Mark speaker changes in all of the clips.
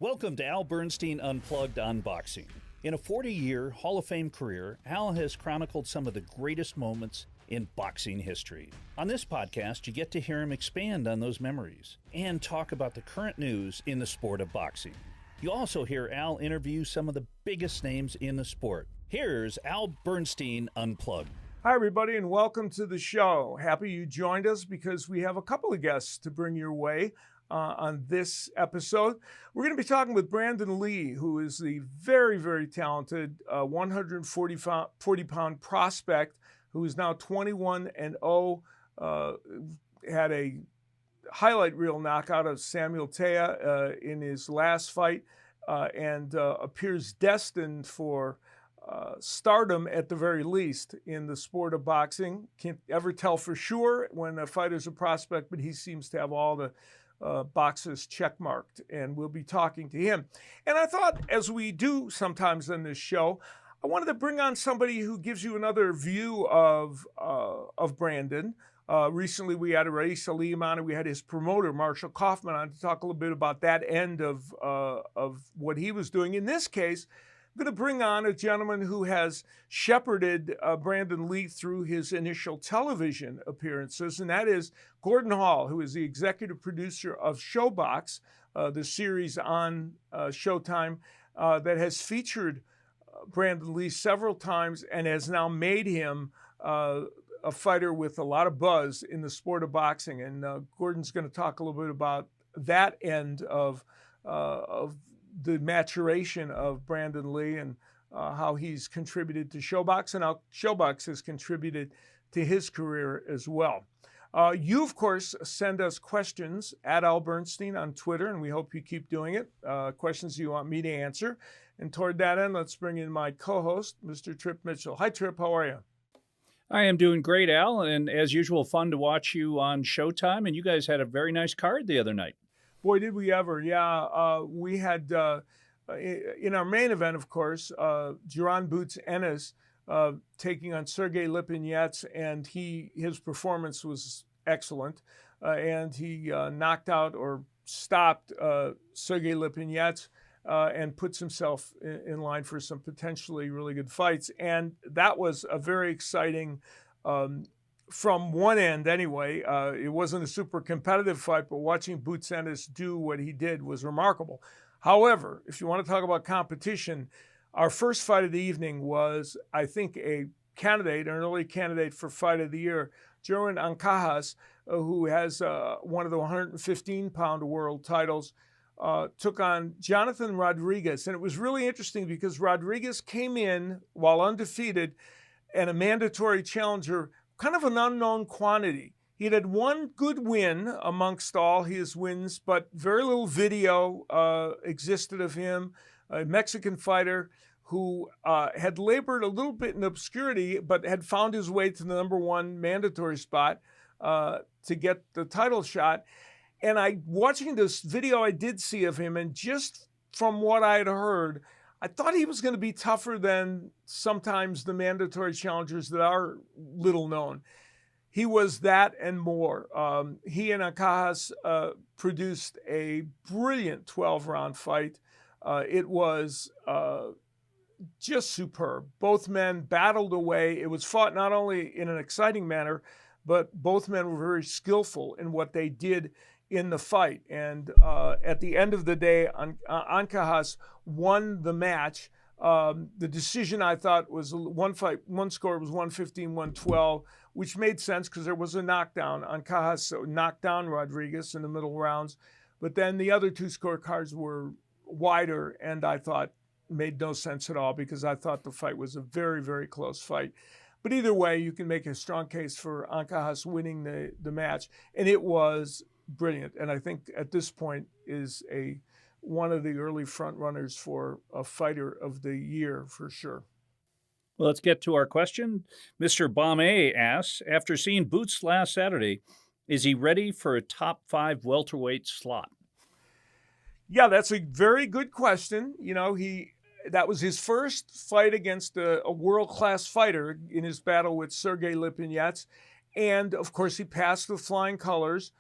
Speaker 1: Welcome to Al Bernstein Unplugged Unboxing. In a 40-year Hall of Fame career, Al has chronicled some of the greatest moments in boxing history. On this podcast, you get to hear him expand on those memories and talk about the current news in the sport of boxing. You also hear Al interview some of the biggest names in the sport. Here's Al Bernstein Unplugged.
Speaker 2: Hi, everybody, and welcome to the show. Happy you joined us because we have a couple of guests to bring your way on this episode. We're going to be talking with Brandun Lee, who is the very, very talented 140-pound prospect who is now 21-0, had a highlight reel knockout of Samuel Tea in his last fight, and appears destined for stardom at the very least in the sport of boxing. Can't ever tell for sure when a fighter's a prospect, but he seems to have all the boxes checkmarked, and we'll be talking to him. And I thought, as we do sometimes on this show, I wanted to bring on somebody who gives you another view of Brandun. Recently, we had Rais Salim on, and we had his promoter, Marshall Kaufman, on to talk a little bit about that end of what he was doing. In this case, I'm going to bring on a gentleman who has shepherded Brandun Lee through his initial television appearances, and that is Gordan Hall, who is the executive producer of Showbox, the series on Showtime that has featured Brandun Lee several times and has now made him a fighter with a lot of buzz in the sport of boxing. And Gordan's going to talk a little bit about that end of the maturation of Brandun Lee and how he's contributed to ShoBox and how ShoBox has contributed to his career as well. You, of course, send us questions at Al Bernstein on Twitter, and we hope you keep doing it. Questions you want me to answer. And toward that end, let's bring in my co-host, Mr. Trip Mitchell. Hi, Trip. How are you?
Speaker 1: I am doing great, Al, and as usual, fun to watch you on Showtime, and you guys had a very nice card the other night.
Speaker 2: Boy, did we ever. Yeah, we had, in our main event, of course, Jaron Boots Ennis taking on Sergey Lipinets, and his performance was excellent. And he knocked out or stopped Sergey Lipinets and puts himself in line for some potentially really good fights. And that was a very exciting from one end anyway. It wasn't a super competitive fight, but watching Boots Ennis do what he did was remarkable. However, if you want to talk about competition, our first fight of the evening was, I think, an early candidate for fight of the year. Jerwin Ancajas, who has one of the 115-pound world titles, took on Jonathan Rodriguez. And it was really interesting because Rodriguez came in while undefeated and a mandatory challenger, kind of an unknown quantity. He had one good win amongst all his wins, but very little video existed of him, a Mexican fighter who had labored a little bit in obscurity, but had found his way to the number one mandatory spot to get the title shot. And watching this video I did see of him, and just from what I had heard, I thought he was going to be tougher than sometimes the mandatory challengers that are little known. He was that and more. He and Ancajas produced a brilliant 12-round fight. It was just superb. Both men battled away. It was fought not only in an exciting manner, but both men were very skillful in what they did in the fight. And at the end of the day, Ancajas won the match. The decision, I thought, was one score was 115-112, which made sense because there was a knockdown. Ancajas knocked down Rodriguez in the middle rounds. But then the other two scorecards were wider, and I thought made no sense at all because I thought the fight was a very, very close fight. But either way, you can make a strong case for Ancajas winning the match. And it was brilliant, and I think at this point is one of the early front runners for a fighter of the year for sure.
Speaker 1: Well, let's get to our question. Mr. Bombay asks, after seeing Boots last Saturday, is he ready for a top 5 welterweight slot?
Speaker 2: Yeah, that's a very good question. You know, that was his first fight against a world-class fighter in his battle with Sergey Lipinets, and of course he passed with flying colors.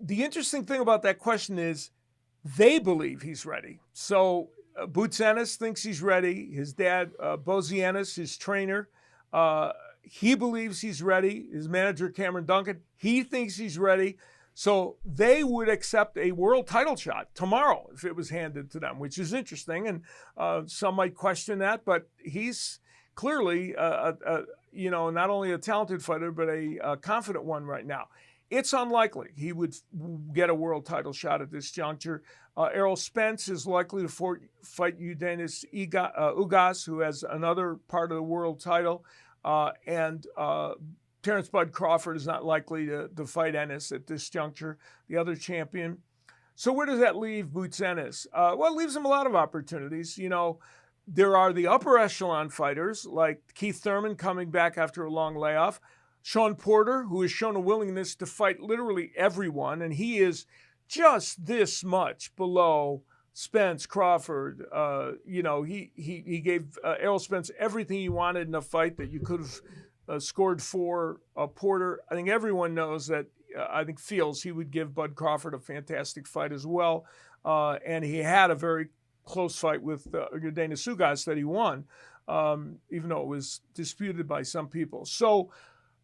Speaker 2: The interesting thing about that question is They believe he's ready. So Boots Ennis thinks he's ready. His dad, Bozy Ennis, his trainer, he believes he's ready. His manager, Cameron Duncan, he thinks he's ready. So they would accept a world title shot tomorrow if it was handed to them, which is interesting. And some might question that, but he's clearly, not only a talented fighter, but a confident one right now. It's unlikely he would get a world title shot at this juncture. Errol Spence is likely to fight Eudenis Ugas, who has another part of the world title. And Terrence Bud Crawford is not likely to fight Ennis at this juncture, the other champion. So where does that leave Boots Ennis? Well, it leaves him a lot of opportunities. There are the upper echelon fighters like Keith Thurman coming back after a long layoff. Sean Porter, who has shown a willingness to fight literally everyone, and he is just this much below Spence, Crawford. He gave Errol Spence everything he wanted in a fight that you could have scored for. Porter, I think everyone knows that, feels he would give Bud Crawford a fantastic fight as well. And he had a very close fight with Eudenis Ugas that he won, even though it was disputed by some people. So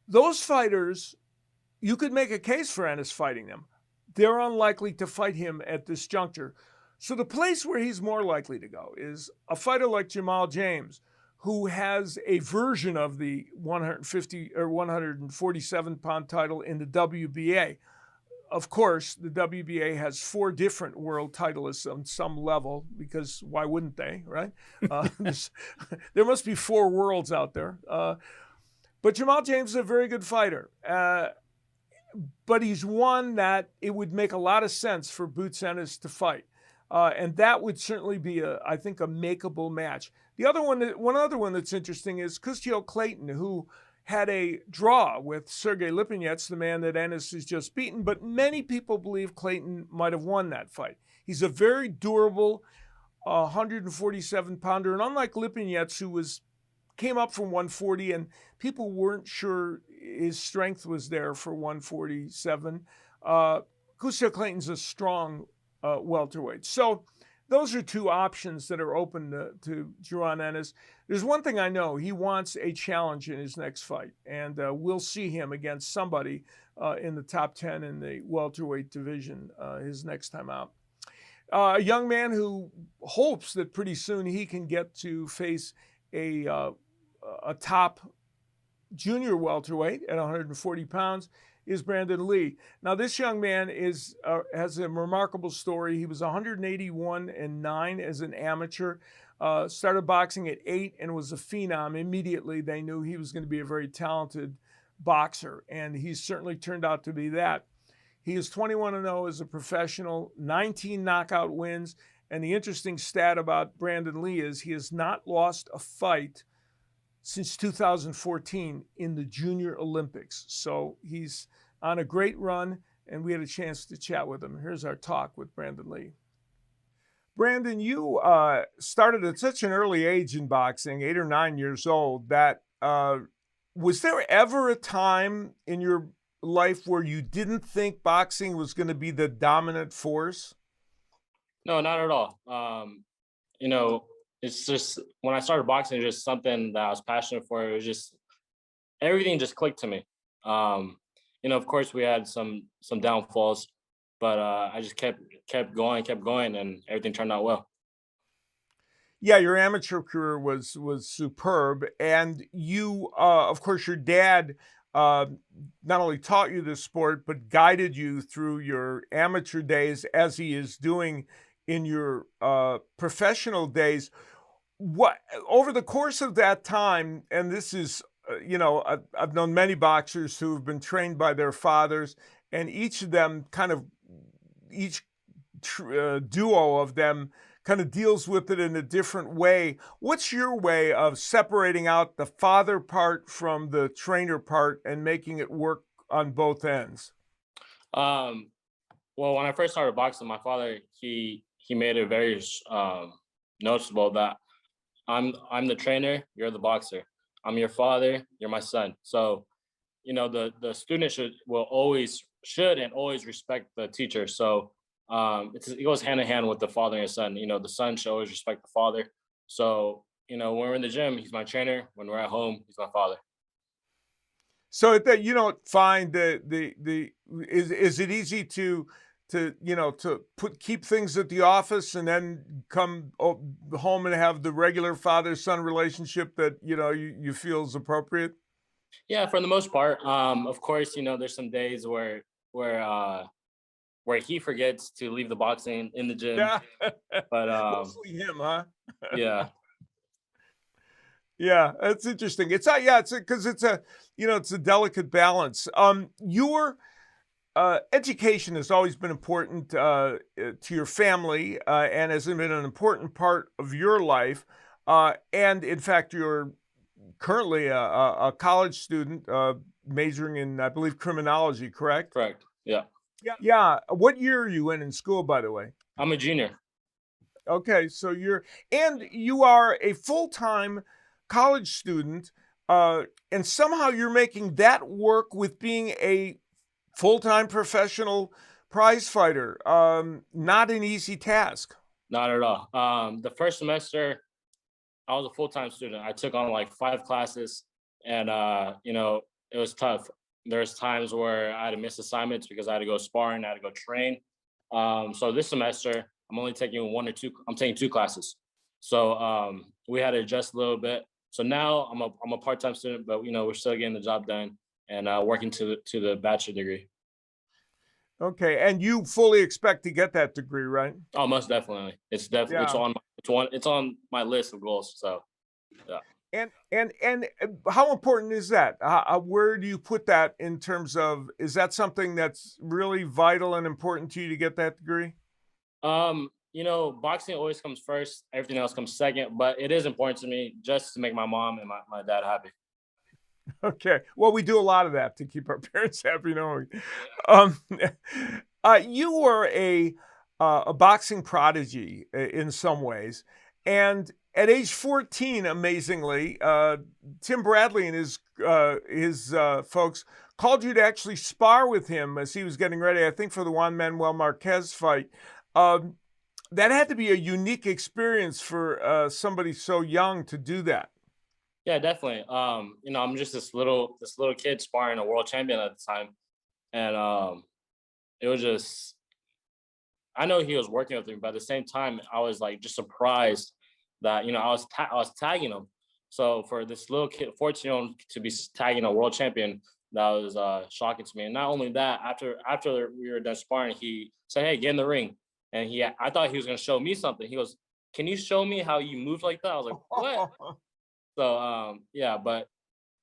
Speaker 2: those fighters, you could make a case for Ennis fighting them. They're unlikely to fight him at this juncture. So the place where he's more likely to go is a fighter like Jamal James, who has a version of the 150 or 147-pound title in the WBA. Of course, the WBA has 4 different world titleists on some level, because why wouldn't they, right? There must be 4 worlds out there. But Jamal James is a very good fighter. But he's one that it would make a lot of sense for Boots Ennis to fight. And that would certainly be, a makeable match. One other one that's interesting is Custio Clayton, who had a draw with Sergey Lipinets, the man that Ennis has just beaten. But many people believe Clayton might have won that fight. He's a very durable 147-pounder. And unlike Lipinets, who came up from 140, and people weren't sure his strength was there for 147. Custio Clayton's a strong welterweight. So those are 2 options that are open to Jaron Ennis. There's one thing I know. He wants a challenge in his next fight, and we'll see him against somebody in the top 10 in the welterweight division his next time out. A young man who hopes that pretty soon he can get to face a top junior welterweight at 140 pounds is Brandun Lee. Now, this young man has a remarkable story. He was 181-9 as an amateur, started boxing at 8 and was a phenom. Immediately, they knew he was going to be a very talented boxer, and he's certainly turned out to be that. He is 21-0 as a professional, 19 knockout wins, and the interesting stat about Brandun Lee is he has not lost a fight since 2014 in the Junior Olympics. So he's on a great run, and we had a chance to chat with him. Here's our talk with Brandun Lee. Brandun, you started at such an early age in boxing, 8 or 9 years old, that was there ever a time in your life where you didn't think boxing was going to be the dominant force?
Speaker 3: No, not at all. It's just when I started boxing, just something that I was passionate for. It was just everything just clicked to me. Of course we had some downfalls, but I just kept going, and everything turned out well.
Speaker 2: Yeah, your amateur career was superb, and you, of course, your dad not only taught you the sport but guided you through your amateur days, as he is doing in your professional days. What over the course of that time, and this is, I've known many boxers who have been trained by their fathers, and each of them duo of them kind of deals with it in a different way. What's your way of separating out the father part from the trainer part and making it work on both ends?
Speaker 3: Well, when I first started boxing, my father, he made it very noticeable that I'm the trainer, you're the boxer. I'm your father, you're my son. So, the student should always respect the teacher. So it goes hand in hand with the father and son. You know, the son should always respect the father. So, you know, when we're in the gym, he's my trainer. When we're at home, he's my father.
Speaker 2: So that you don't find is it easy to keep things at the office and then come home and have the regular father son relationship that you feel is appropriate?
Speaker 3: Yeah, for the most part. Of course, you know, there's some days where where he forgets to leave the boxing in the gym.
Speaker 2: Yeah,
Speaker 3: But
Speaker 2: mostly him, huh?
Speaker 3: yeah,
Speaker 2: Yeah, that's interesting. It's because it's a delicate balance. Your education has always been important to your family and has been an important part of your life. And in fact, you're currently a college student majoring in, I believe, criminology, correct?
Speaker 3: correct. Yeah,
Speaker 2: Yeah. What year are you in school, by the way?
Speaker 3: I'm a junior.
Speaker 2: Okay, so you are a full-time college student, and somehow you're making that work with being a full-time professional prize fighter. Not an easy task.
Speaker 3: Not at all. The first semester, I was a full time student. I took on like 5 classes, and you know, it was tough. There's times where I had to miss assignments because I had to go sparring, I had to go train. So this semester, I'm only taking one or two. I'm taking 2 classes. So we had to adjust a little bit. So now I'm a part time student, but you know, we're still getting the job done and working to the bachelor degree.
Speaker 2: Okay, and you fully expect to get that degree, right?
Speaker 3: Oh, most definitely. It's definitely
Speaker 2: Yeah.
Speaker 3: it's on my list of goals. So yeah.
Speaker 2: And how important is that? Where do you put that in terms of, is that something that's really vital and important to you to get that degree?
Speaker 3: You know, boxing always comes first, everything else comes second, but it is important to me just to make my mom and my dad happy.
Speaker 2: Okay. Well, we do a lot of that to keep our parents happy, don't we? You were a boxing prodigy in some ways, and at age 14, amazingly, Tim Bradley and his folks called you to actually spar with him as he was getting ready, I think, for the Juan Manuel Marquez fight. Um, that had to be a unique experience for somebody so young to do that.
Speaker 3: Yeah, definitely. You know, I'm just this little kid sparring a world champion at the time. And it was just I know he was working with me, but at the same time, I was like just surprised that, you know, I was tagging him. So for this little kid, 14-year-old to be tagging a world champion, that was shocking to me. And not only that, after we were done sparring, he said, "Hey, get in the ring." And I thought he was gonna show me something. He goes, "Can you show me how you move like that?" I was like, "What?" So yeah, but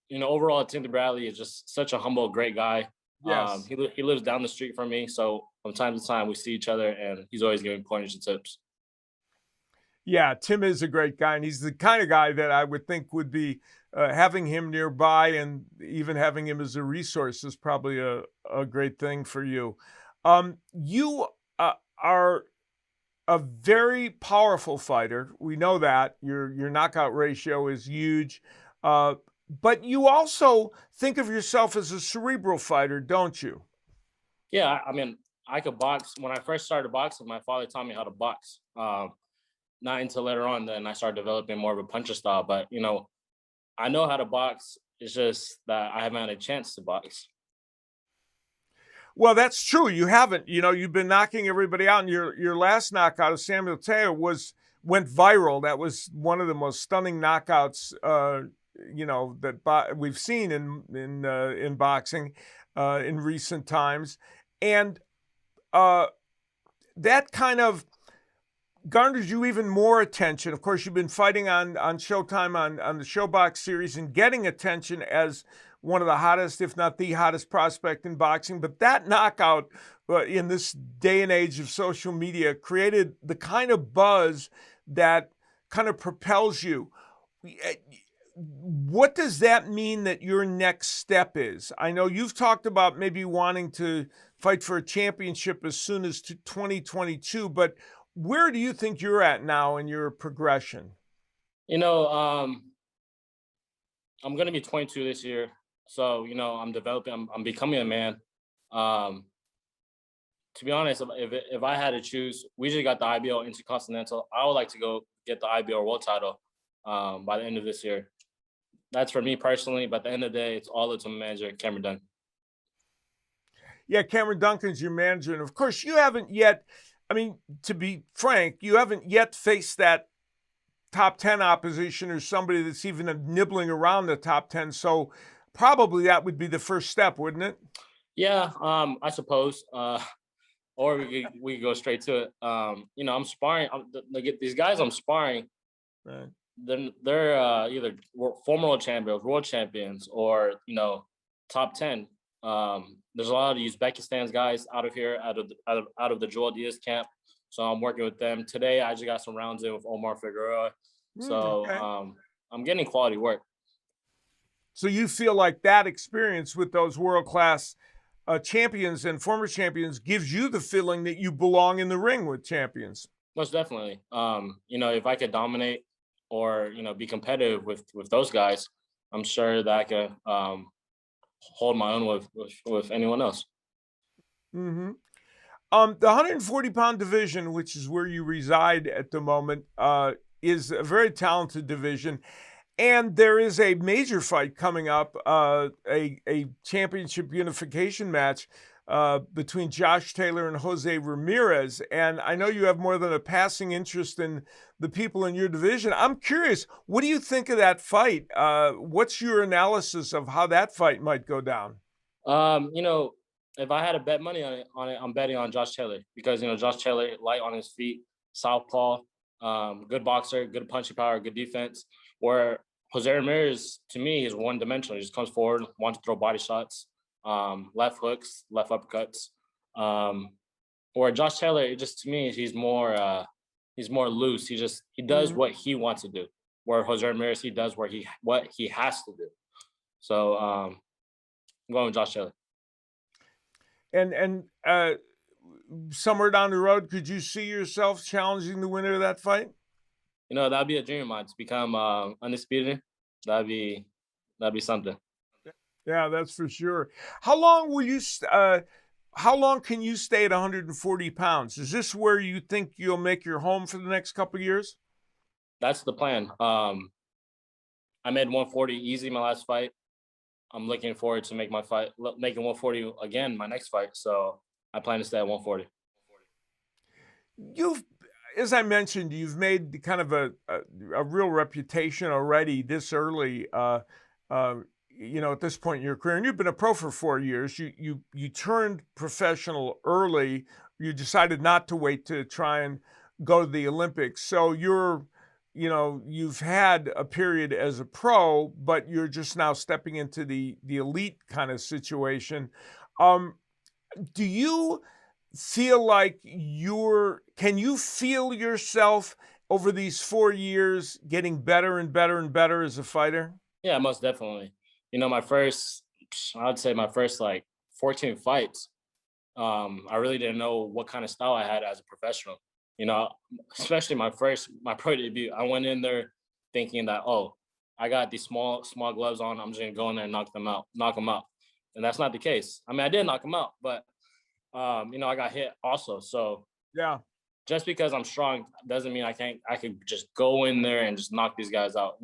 Speaker 3: you know, overall, Tim Bradley is just such a humble, great guy.
Speaker 2: Yes.
Speaker 3: He lives down the street from me, so from time to time we see each other, and he's always giving pointers and tips.
Speaker 2: Yeah, Tim is a great guy, and he's the kind of guy that I would think would be having him nearby and even having him as a resource is probably a great thing for you. You are a very powerful fighter. We know that your knockout ratio is huge, uh, but you also think of yourself as a cerebral fighter, don't you?
Speaker 3: Yeah, I mean, I could box. When I first started boxing, my father taught me how to box. Not until later on, then I started developing more of a puncher style. But you know, I know how to box. It's just that I haven't had a chance to box.
Speaker 2: Well, that's true. You haven't. You've been knocking everybody out, and your last knockout of Samuel Teo went viral. That was one of the most stunning knockouts, that we've seen in boxing in recent times, and that kind of garners you even more attention. Of course, you've been fighting on Showtime on the ShoBox series and getting attention as one of the hottest, if not the hottest prospect in boxing. But that knockout in this day and age of social media created the kind of buzz that kind of propels you. What does that mean that your next step is? I know you've talked about maybe wanting to fight for a championship as soon as 2022, but where do you think you're at now in your progression?
Speaker 3: You know, I'm gonna be 22 this year, so you know, I'm developing. I'm becoming a man. Um, to be honest, if I had to choose, we just got the IBO Intercontinental. I would like to go get the IBO World Title by the end of this year. That's for me personally. But at the end of the day, it's all up to my manager, Cameron Dunn.
Speaker 2: Yeah, Cameron Duncan's your manager, and of course, you haven't yet. I mean, to be frank, you haven't yet faced that top 10 opposition or somebody that's even nibbling around the top 10. So probably that would be the first step, wouldn't it?
Speaker 3: Yeah, I suppose. Or we could go straight to it. I'm sparring. These guys I'm sparring.
Speaker 2: Right.
Speaker 3: They're either former world champions, or top 10. There's a lot of Uzbekistan's guys out of here, out of the Joel Diaz camp. So I'm working with them today. I just got some rounds in with Omar Figueroa. So
Speaker 2: okay.
Speaker 3: I'm getting quality work.
Speaker 2: So you feel like that experience with those world-class champions and former champions gives you the feeling that you belong in the ring with champions?
Speaker 3: Most definitely. If I could dominate or be competitive with those guys, I'm sure that I could hold my own with anyone else.
Speaker 2: Mm-hmm. The 140-pound division, which is where you reside at the moment, is a very talented division. And there is a major fight coming up, a championship unification match between Josh Taylor and Jose Ramirez. And I know you have more than a passing interest in the people in your division. I'm curious, what do you think of that fight? What's your analysis of how that fight might go down?
Speaker 3: If I had to bet money on it, I'm betting on Josh Taylor, because Josh Taylor, light on his feet, southpaw, good boxer, good punching power, good defense. Where Jose Ramirez, to me, is one-dimensional. He just comes forward, wants to throw body shots, left hooks, left uppercuts. Or Josh Taylor, to me, he's more loose. He does what he wants to do. Where Jose Ramirez, he does what he has to do. So I'm going with Josh Taylor.
Speaker 2: And somewhere down the road, could you see yourself challenging the winner of that fight?
Speaker 3: That'd be a dream of mine, to become undisputed. That'd be something.
Speaker 2: Yeah, that's for sure. How long will you? How long can you stay at 140 pounds? Is this where you think you'll make your home for the next couple of years?
Speaker 3: That's the plan. I made 140 easy my last fight. I'm looking forward to making 140 again my next fight. So I plan to stay at 140.
Speaker 2: As I mentioned, you've made kind of a real reputation already this early. At this point in your career, and you've been a pro for 4 years. You turned professional early. You decided not to wait to try and go to the Olympics. So you've had a period as a pro, but you're just now stepping into the elite kind of situation. Do you feel like can you feel yourself over these 4 years getting better and better and better as a fighter?
Speaker 3: Yeah, most definitely. I'd say my first like 14 fights, I really didn't know what kind of style I had as a professional. Especially my pro debut, I went in there thinking that, I got these small gloves on. I'm just gonna go in there and knock them out. And that's not the case. I mean, I did knock them out, but I got hit also. So
Speaker 2: yeah,
Speaker 3: just because I'm strong doesn't mean I could just go in there and just knock these guys out.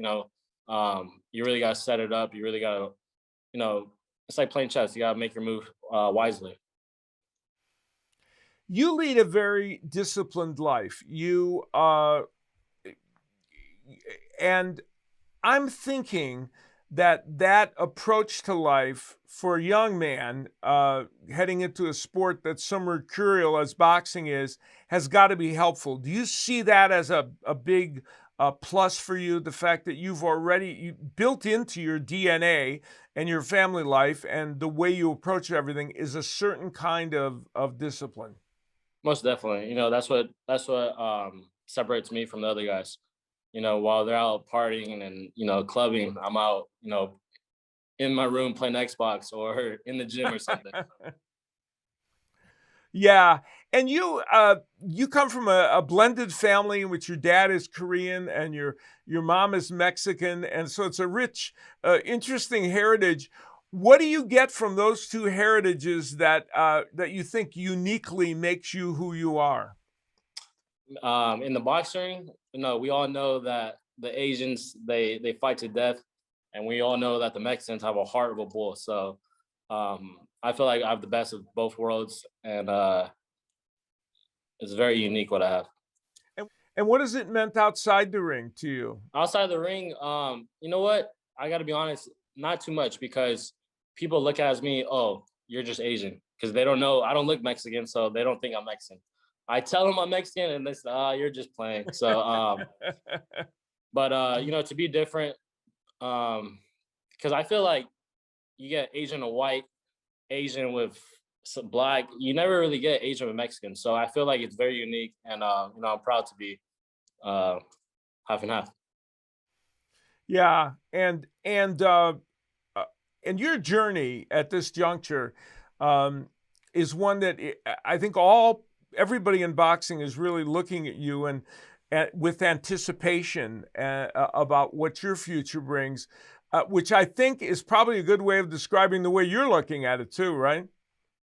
Speaker 3: You really got to set it up. You really got to, it's like playing chess. You got to make your move wisely.
Speaker 2: You lead a very disciplined life. And I'm thinking that approach to life for a young man heading into a sport that's so mercurial as boxing is has got to be helpful. Do you see that as a big plus for you, the fact that you built into your DNA and your family life and the way you approach everything is a certain kind of discipline?
Speaker 3: Most definitely. That's what separates me from the other guys. While they're out partying and, clubbing, I'm out, in my room playing Xbox or in the gym or something.
Speaker 2: Yeah. And you come from a blended family in which your dad is Korean and your mom is Mexican. And so it's a rich, interesting heritage. What do you get from those two heritages that that you think uniquely makes you who you are?
Speaker 3: In the boxing, we all know that the Asians they fight to death, and we all know that the Mexicans have a heart of a bull. So I feel like I have the best of both worlds, and it's very unique what I have.
Speaker 2: And what has it meant outside the ring to you?
Speaker 3: Outside the ring, you know what? I got to be honest, not too much, because people look at me, oh, you're just Asian, because they don't know I don't look Mexican, so they don't think I'm Mexican. I tell them I'm Mexican, and they say, "Ah, you're just playing." So, but to be different, because I feel like you get Asian and white, Asian with some black. You never really get Asian with Mexican. So I feel like it's very unique, and I'm proud to be half and half.
Speaker 2: Yeah, and your journey at this juncture is one that I think everybody in boxing is really looking at you and with anticipation about what your future brings, which I think is probably a good way of describing the way you're looking at it too, right?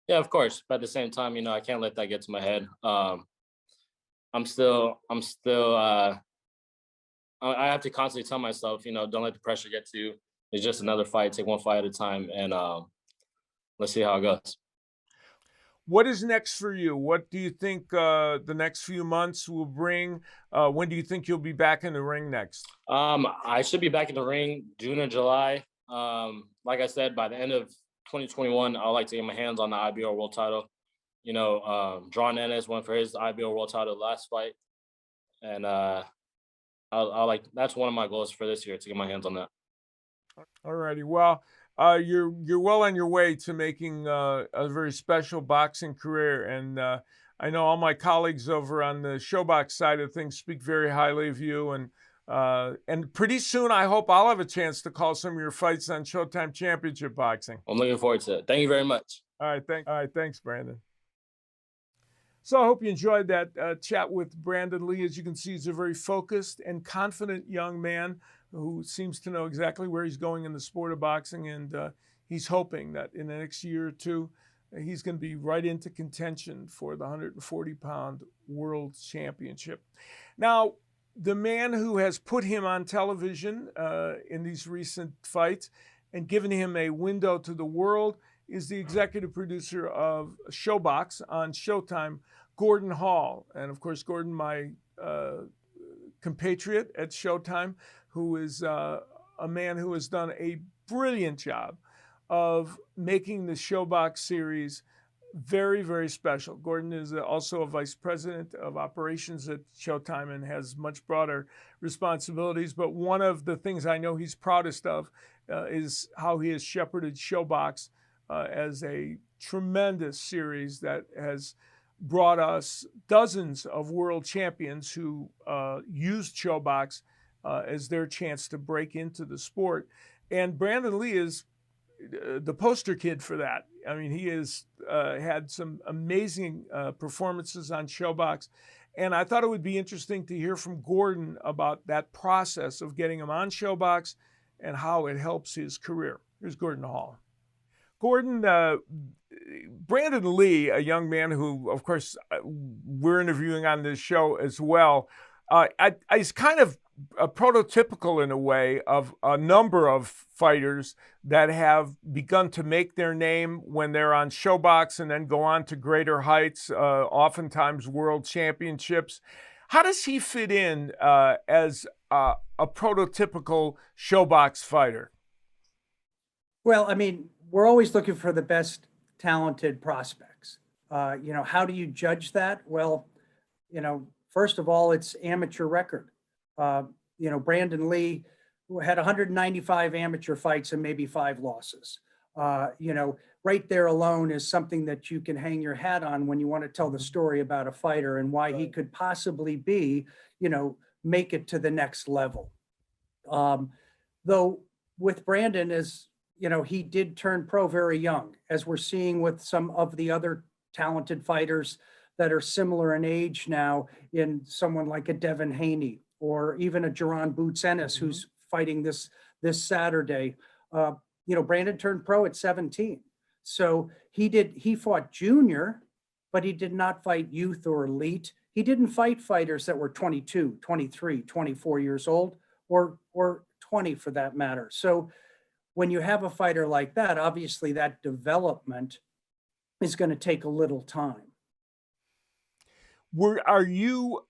Speaker 3: Yeah, of course. But at the same time, I can't let that get to my head. I'm still. I have to constantly tell myself, don't let the pressure get to you. It's just another fight. Take one fight at a time, and let's see how it goes.
Speaker 2: What is next for you? What do you think the next few months will bring? When do you think you'll be back in the ring next?
Speaker 3: I should be back in the ring June or July. Like I said, by the end of 2021, I'd like to get my hands on the IBO world title. Jordan Ennis went for his IBO world title last fight, and that's one of my goals for this year, to get my hands on that.
Speaker 2: All righty. Well, you're well on your way to making a very special boxing career, and I know all my colleagues over on the ShoBox side of things speak very highly of you, and pretty soon I hope I'll have a chance to call some of your fights on Showtime Championship Boxing.
Speaker 3: I'm looking forward to it. Thank you very much.
Speaker 2: All right, thanks, Brandon. So I hope you enjoyed that chat with Brandun Lee. As you can see, he's a very focused and confident young man who seems to know exactly where he's going in the sport of boxing, and he's hoping that in the next year or two, he's going to be right into contention for the 140-pound world championship. Now, the man who has put him on television in these recent fights and given him a window to the world is the executive producer of ShoBox on Showtime, Gordan Hall. And of course, Gordan, my compatriot at Showtime, who is a man who has done a brilliant job of making the ShoBox series very, very special. Gordan is also a vice president of operations at Showtime and has much broader responsibilities. But one of the things I know he's proudest of is how he has shepherded ShoBox as a tremendous series that has brought us dozens of world champions who used ShoBox as their chance to break into the sport. And Brandun Lee is the poster kid for that. I mean, he has had some amazing performances on ShoBox. And I thought it would be interesting to hear from Gordan about that process of getting him on ShoBox and how it helps his career. Here's Gordan Hall. Gordan, Brandun Lee, a young man who, of course, we're interviewing on this show as well, is kind of prototypical in a way of a number of fighters that have begun to make their name when they're on ShoBox and then go on to greater heights, oftentimes world championships. How does he fit in as a prototypical ShoBox fighter?
Speaker 4: Well, I mean, we're always looking for the best talented prospects. How do you judge that? Well, first of all, it's amateur record. Brandun Lee had 195 amateur fights and maybe 5 losses. Right there alone is something that you can hang your hat on when you want to tell the story about a fighter and why he could possibly be, make it to the next level. Though with Brandon, as he did turn pro very young, as we're seeing with some of the other talented fighters that are similar in age now, in someone like a Devin Haney or even a Jordan Boots Ennis, who's fighting this Saturday. Brandon turned pro at 17. So he fought junior, but he did not fight youth or elite. He didn't fight fighters that were 22, 23, 24 years old, or 20 for that matter. So when you have a fighter like that, obviously that development is going to take a little time.
Speaker 2: Are you,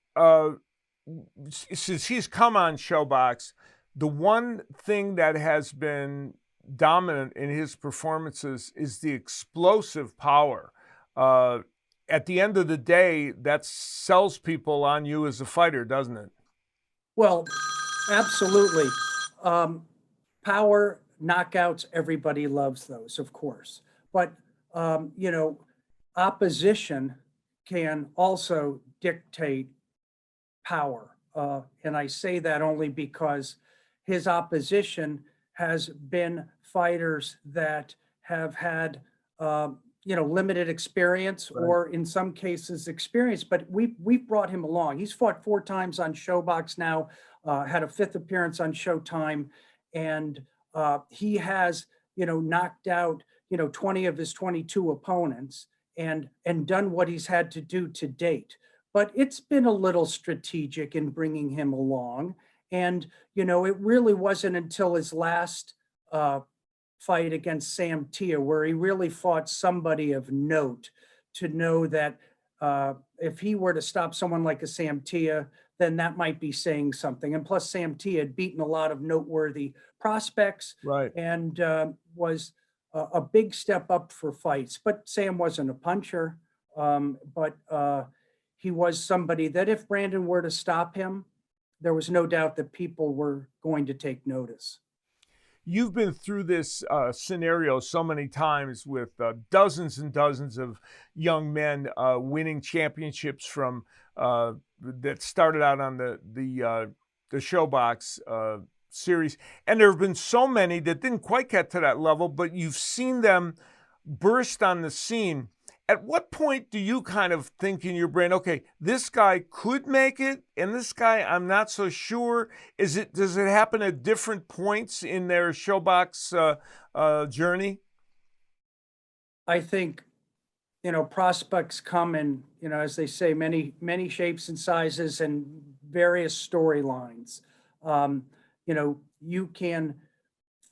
Speaker 2: since he's come on ShoBox, the one thing that has been dominant in his performances is the explosive power. At the end of the day, that sells people on you as a fighter, doesn't it?
Speaker 4: Well, absolutely. Power, knockouts, everybody loves those, of course. But, opposition can also dictate power. And I say that only because his opposition has been fighters that have had, limited experience,
Speaker 2: right,
Speaker 4: or in some cases experience, but we've brought him along. He's fought 4 times on ShoBox now, had a 5th appearance on Showtime, and he has, knocked out, 20 of his 22 opponents and done what he's had to do to date. But it's been a little strategic in bringing him along. And, it really wasn't until his last fight against Sam Tia where he really fought somebody of note to know that if he were to stop someone like a Sam Tia, then that might be saying something. And plus, Sam Tia had beaten a lot of noteworthy prospects,
Speaker 2: right,
Speaker 4: and was a big step up for fights. But Sam wasn't a puncher, but he was somebody that if Brandon were to stop him, there was no doubt that people were going to take notice.
Speaker 2: You've been through this scenario so many times with dozens and dozens of young men winning championships from that started out on the ShoBox series, and there have been so many that didn't quite get to that level, but you've seen them burst on the scene. At what point do you kind of think in your brain, okay, this guy could make it, and this guy I'm not so sure? Does it happen at different points in their ShoBox journey?
Speaker 4: I think, prospects come in, as they say, many shapes and sizes and various storylines. You can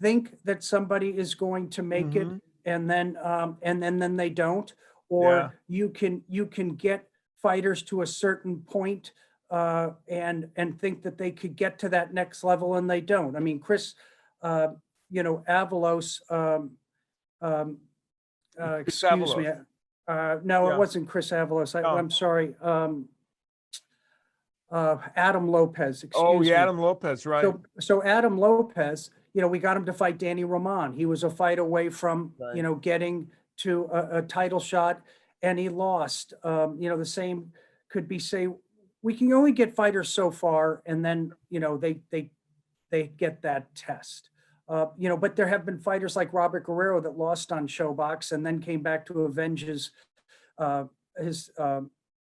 Speaker 4: think that somebody is going to make it, and then they don't. Or you can get fighters to a certain point and think that they could get to that next level, and they don't. I mean, Chris, Avalos, excuse me. No, it wasn't Chris Avalos. I'm sorry. Adam Lopez, excuse me.
Speaker 2: Adam Lopez, right.
Speaker 4: So Adam Lopez, we got him to fight Danny Roman. He was a fight away from,
Speaker 2: right,
Speaker 4: getting to a title shot, and he lost. The same could be say, we can only get fighters so far, and then, they get that test. But there have been fighters like Robert Guerrero that lost on ShoBox and then came back to avenge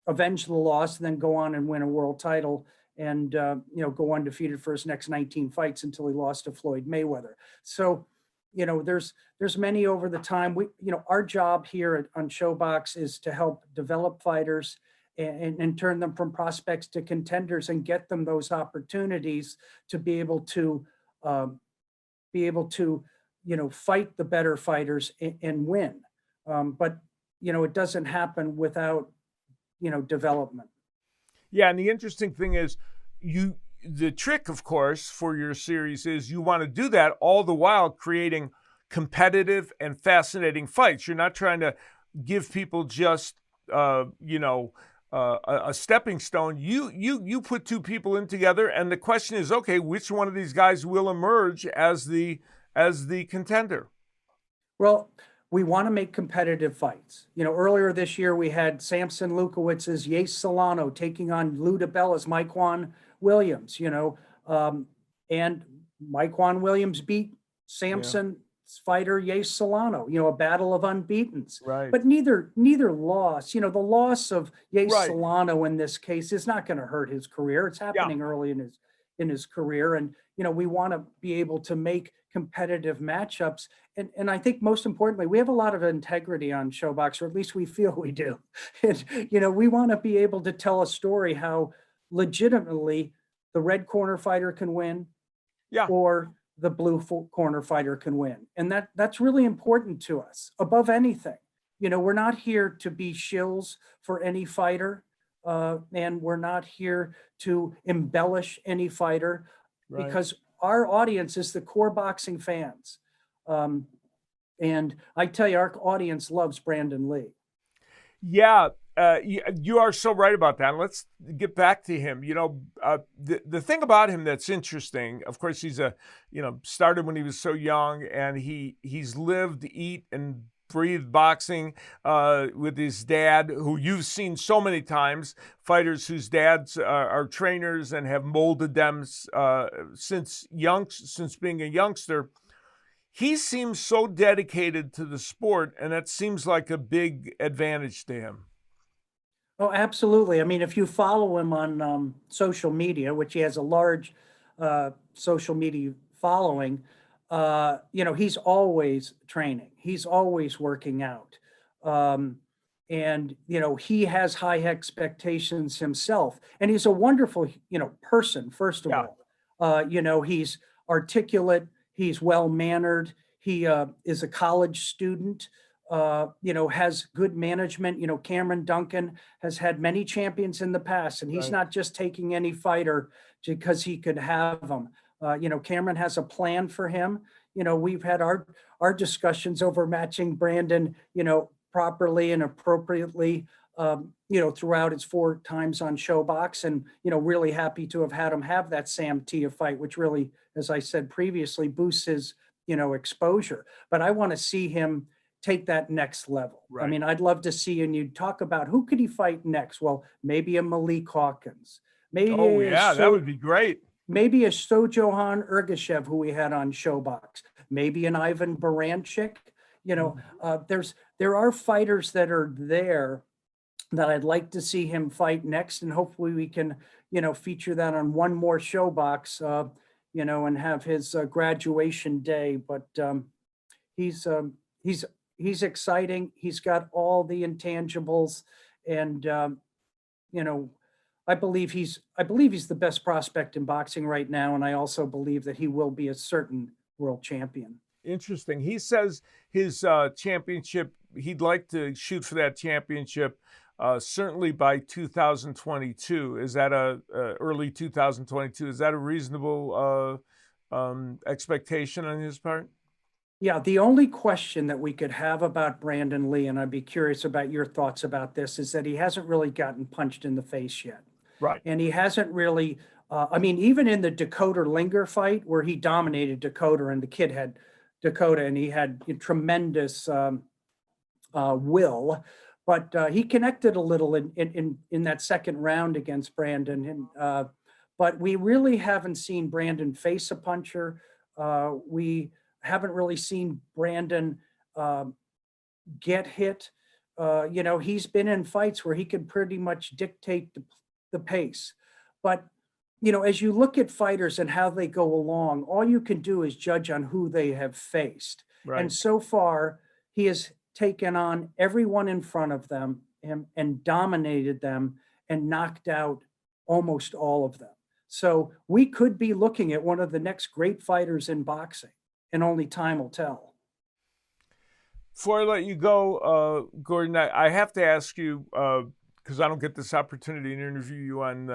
Speaker 4: avenge the loss, and then go on and win a world title, and go undefeated for his next 19 fights until he lost to Floyd Mayweather. So, there's many over the time. Our job here on ShoBox is to help develop fighters and turn them from prospects to contenders and get them those opportunities to be able to fight the better fighters and win. But it doesn't happen without development.
Speaker 2: Yeah, and the interesting thing is, the trick, of course, for your series is you want to do that all the while creating competitive and fascinating fights. You're not trying to give people just a stepping stone. You put 2 people in together, and the question is, okay, which one of these guys will emerge as the contender? Well,
Speaker 4: we want to make competitive fights. Earlier this year, we had Samson Lukowitz's Yace Solano taking on Lou DiBella's Myquan Williams, and Myquan Williams beat Samson's fighter Yace Solano, a battle of unbeatens.
Speaker 2: Right.
Speaker 4: But neither loss, the loss of Yace Solano in this case is not going to hurt his career. It's happening early in his career. And, we want to be able to make competitive matchups. And I think most importantly, we have a lot of integrity on ShoBox, or at least we feel we do. And, we want to be able to tell a story how legitimately the red corner fighter can win, or the blue corner fighter can win. And that's really important to us above anything. We're not here to be shills for any fighter, and we're not here to embellish any fighter, because our audience is the core boxing fans. And I tell you, our audience loves Brandun Lee.
Speaker 2: Yeah, you are so right about that. Let's get back to him. The thing about him that's interesting, of course, he's started when he was so young, and he's lived, eat, and breathed boxing with his dad, who you've seen so many times, fighters whose dads are trainers and have molded them since being a youngster. He seems so dedicated to the sport, and that seems like a big advantage to him.
Speaker 4: Oh, absolutely. I mean, if you follow him on social media, which he has a large social media following, he's always training. He's always working out. And, he has high expectations himself. And he's a wonderful, person, first of all. He's articulate. He's well-mannered. He is a college student, has good management. Cameron Duncan has had many champions in the past, and he's not just taking any fighter because he could have them. Cameron has a plan for him. We've had our discussions over matching Brandun, properly and appropriately, throughout his 4 times on ShoBox, and, really happy to have had him have that Sam Tia fight, which really, as I said previously, boosts his, exposure. But I want to see him take that next level. I mean, I'd love to see, and you talk about who could he fight next? Well, maybe a Malik Hawkins. Maybe
Speaker 2: that would be great.
Speaker 4: Maybe a Sojohan Ergashev, who we had on ShoBox. Maybe an Ivan Baranchik. There are fighters that are there that I'd like to see him fight next, and hopefully we can, feature that on one more ShoBox, and have his graduation day. But he's exciting. He's got all the intangibles, and I believe he's the best prospect in boxing right now, and I also believe that he will be a certain world champion.
Speaker 2: Interesting. He says his championship, he'd like to shoot for that championship certainly by 2022. Is that early 2022? Is that a reasonable expectation on his part?
Speaker 4: Yeah, the only question that we could have about Brandun Lee, and I'd be curious about your thoughts about this, is that he hasn't really gotten punched in the face yet.
Speaker 2: Right.
Speaker 4: And he hasn't really, even in the Dakota Linger fight where he dominated Dakota, and the kid had Dakota, and he had tremendous will, but he connected a little in that second round against Brandun. And but we really haven't seen Brandun face a puncher. We haven't really seen Brandun get hit. He's been in fights where he could pretty much dictate the pace. But, as you look at fighters and how they go along, all you can do is judge on who they have faced.
Speaker 2: Right.
Speaker 4: And so far, he has taken on everyone in front of them and dominated them and knocked out almost all of them. So we could be looking at one of the next great fighters in boxing, and only time will tell.
Speaker 2: Before I let you go, Gordan, I have to ask you, because I don't get this opportunity to interview you on,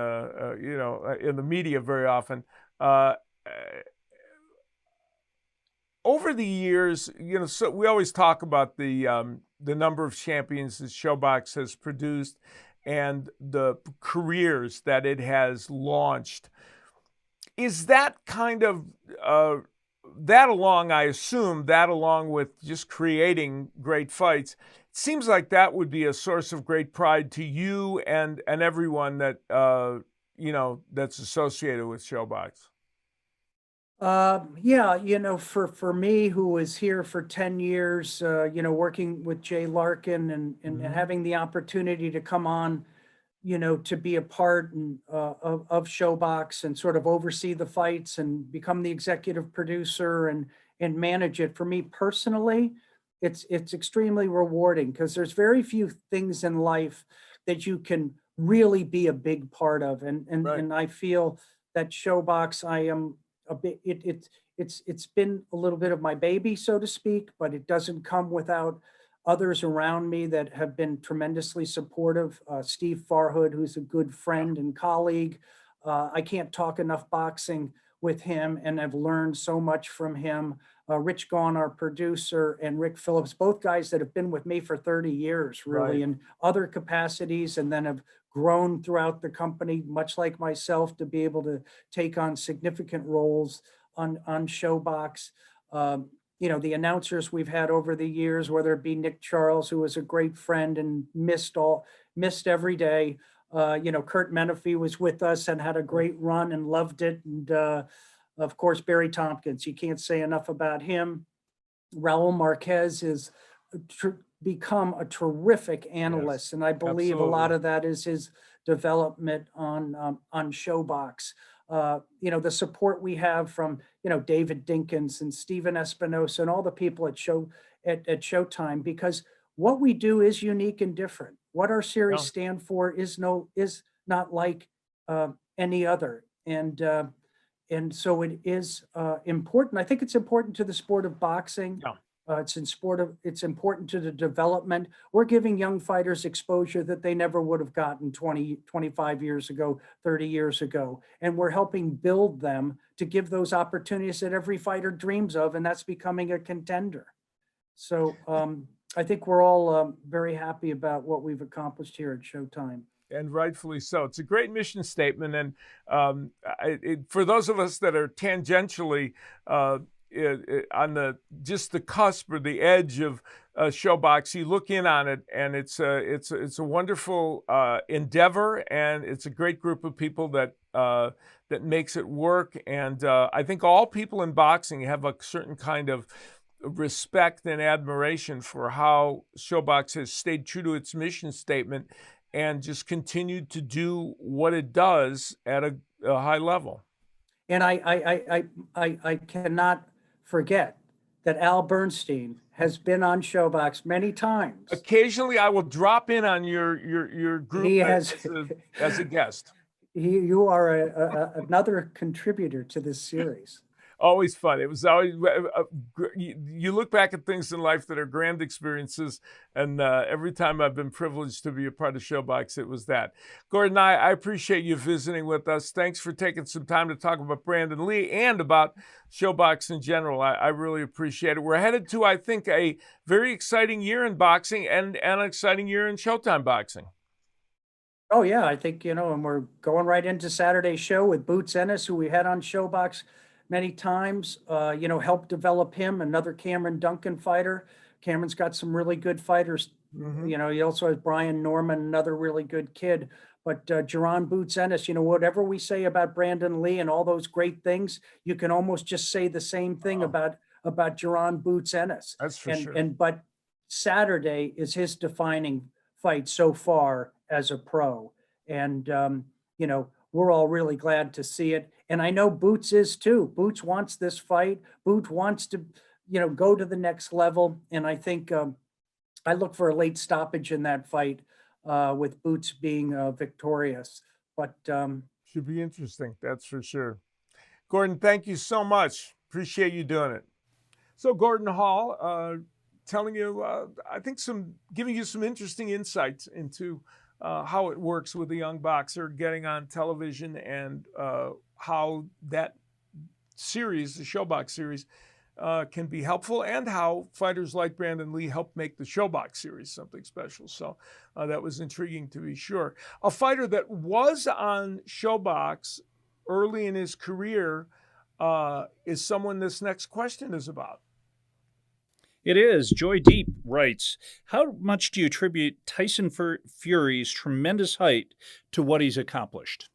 Speaker 2: in the media very often. Over the years, so we always talk about the number of champions that ShoBox has produced and the careers that it has launched. Is that kind of I assume that along with just creating great fights, it seems like that would be a source of great pride to you and everyone that that's associated with ShoBox.
Speaker 4: For me, who was here for 10 years, working with Jay Larkin and having the opportunity to come on, to be a part of ShoBox and sort of oversee the fights and become the executive producer and manage it. For me personally, it's extremely rewarding because there's very few things in life that you can really be a big part of. And I feel that ShoBox, I am a bit, it's been a little bit of my baby, so to speak, but it doesn't come without others around me that have been tremendously supportive. Steve Farhood, who's a good friend and colleague. I can't talk enough boxing with him, and I've learned so much from him. Rich Gaughan, our producer, and Rick Phillips, both guys that have been with me for 30 years, really, in other capacities, and then have grown throughout the company, much like myself, to be able to take on significant roles on ShoBox. The announcers we've had over the years, whether it be Nick Charles, who was a great friend and missed every day. Kurt Menefee was with us and had a great run and loved it. And of course, Barry Tompkins, you can't say enough about him. Raul Marquez has become a terrific analyst. Yes, and I believe a lot of that is his development on ShoBox. The support we have from, David Dinkins and Steven Espinosa and all the people at Showtime, because what we do is unique and different. What our series stand for is not like any other. And so it is important. I think it's important to the sport of boxing. It's important to the development. We're giving young fighters exposure that they never would have gotten 20, 25 years ago, 30 years ago. And we're helping build them to give those opportunities that every fighter dreams of, and that's becoming a contender. So I think we're all very happy about what we've accomplished here at Showtime.
Speaker 2: And rightfully so. It's a great mission statement. And for those of us that are tangentially on the cusp or the edge of ShoBox, you look in on it, and it's a wonderful endeavor, and it's a great group of people that makes it work. And I think all people in boxing have a certain kind of respect and admiration for how ShoBox has stayed true to its mission statement and just continued to do what it does at a high level.
Speaker 4: And I cannot forget that Al Bernstein has been on ShoBox many times.
Speaker 2: Occasionally, I will drop in on your group as a guest.
Speaker 4: You are another contributor to this series.
Speaker 2: Always fun. It was always, you look back at things in life that are grand experiences, and every time I've been privileged to be a part of ShoBox, it was that. Gordan, I appreciate you visiting with us. Thanks for taking some time to talk about Brandun Lee and about ShoBox in general. I really appreciate it. We're headed to, I think, a very exciting year in boxing and an exciting year in Showtime boxing.
Speaker 4: Oh, yeah. I think, and we're going right into Saturday's show with Boots Ennis, who we had on ShoBox many times, helped develop him, another Cameron Duncan fighter. Cameron's got some really good fighters. Mm-hmm. He also has Brian Norman, another really good kid. But Jerron Boots Ennis, whatever we say about Brandun Lee and all those great things, you can almost just say the same thing about Jerron Boots Ennis.
Speaker 2: That's for sure.
Speaker 4: But Saturday is his defining fight so far as a pro. And, we're all really glad to see it. And I know Boots is too. Boots wants this fight. Boots wants to, go to the next level. And I think I look for a late stoppage in that fight with Boots being victorious. But
Speaker 2: should be interesting. That's for sure. Gordan, thank you so much. Appreciate you doing it. So Gordan Hall, telling you, I think giving you some interesting insights into how it works with a young boxer getting on television, and how that series, the ShoBox series, can be helpful, and how fighters like Brandun Lee help make the ShoBox series something special. So that was intriguing, to be sure. A fighter that was on ShoBox early in his career is someone this next question is about.
Speaker 1: It is. Joy Deep writes, how much do you attribute Tyson Fury's tremendous height to what he's accomplished?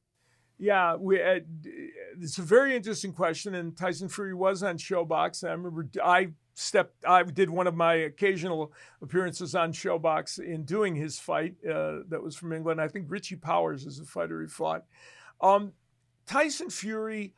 Speaker 2: Yeah, it's a very interesting question, and Tyson Fury was on ShoBox. I remember I I did one of my occasional appearances on ShoBox in doing his fight that was from England. I think Richie Powers is the fighter he fought. Tyson Fury,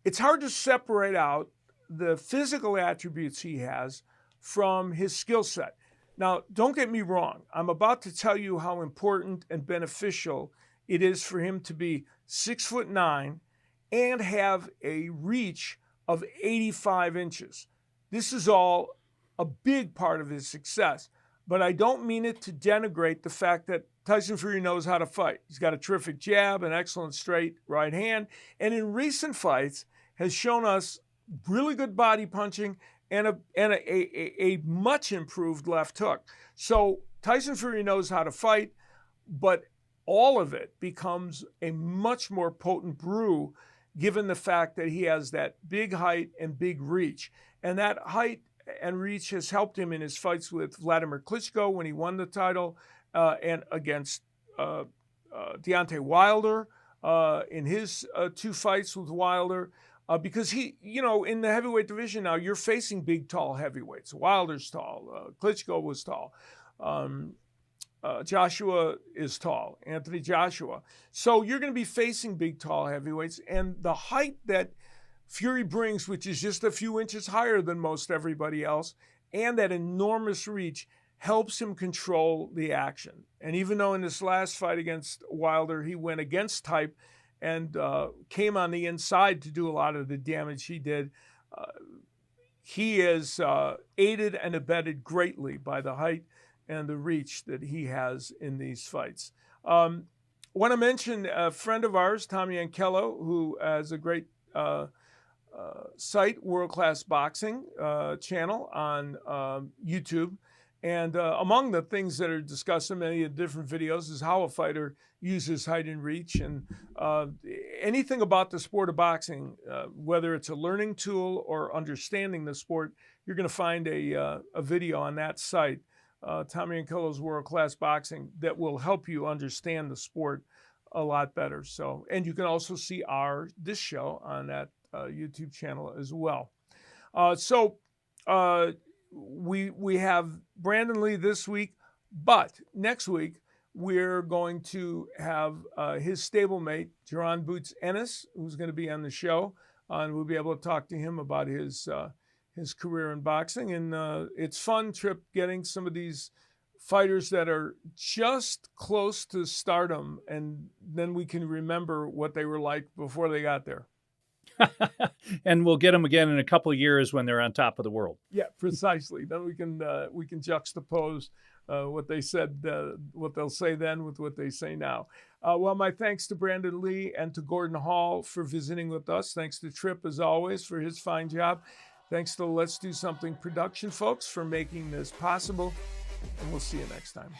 Speaker 2: it's hard to separate out the physical attributes he has from his skill set. Now, don't get me wrong. I'm about to tell you how important and beneficial it is for him to be 6'9" and have a reach of 85 inches. This is all a big part of his success, but I don't mean it to denigrate the fact that Tyson Fury knows how to fight. He's got a terrific jab, an excellent straight right hand, and in recent fights has shown us really good body punching and a much improved left hook. So Tyson Fury knows how to fight, but all of it becomes a much more potent brew given the fact that he has that big height and big reach. And that height and reach has helped him in his fights with Vladimir Klitschko when he won the title and against Deontay Wilder in his 2 fights with Wilder. Because he, in the heavyweight division now, you're facing big, tall heavyweights. Wilder's tall. Klitschko was tall. Joshua is tall, Anthony Joshua. So you're going to be facing big, tall heavyweights. And the height that Fury brings, which is just a few inches higher than most everybody else, and that enormous reach helps him control the action. And even though in this last fight against Wilder, he went against type and came on the inside to do a lot of the damage he did, he is aided and abetted greatly by the height and the reach that he has in these fights. I want to mention a friend of ours, Tom Yankello, who has a great site, World Class Boxing channel on YouTube. And among the things that are discussed in many of the different videos is how a fighter uses height and reach. And anything about the sport of boxing, whether it's a learning tool or understanding the sport, you're going to find a video on that site, Tommy Yankello's World Class Boxing, that will help you understand the sport a lot better. So, and you can also see this show on that YouTube channel as well. We have Brandun Lee this week, but next week we're going to have his stablemate, Jaron Boots Ennis, who's going to be on the show, and we'll be able to talk to him about his career in boxing. And it's fun, Trip, getting some of these fighters that are just close to stardom, and then we can remember what they were like before they got there.
Speaker 1: And we'll get them again in a couple of years when they're on top of the world.
Speaker 2: Yeah, precisely. Then we can juxtapose what they said, what they'll say then with what they say now. Well, my thanks to Brandun Lee and to Gordan Hall for visiting with us. Thanks to Trip, as always, for his fine job. Thanks to Let's Do Something production folks for making this possible. And we'll see you next time.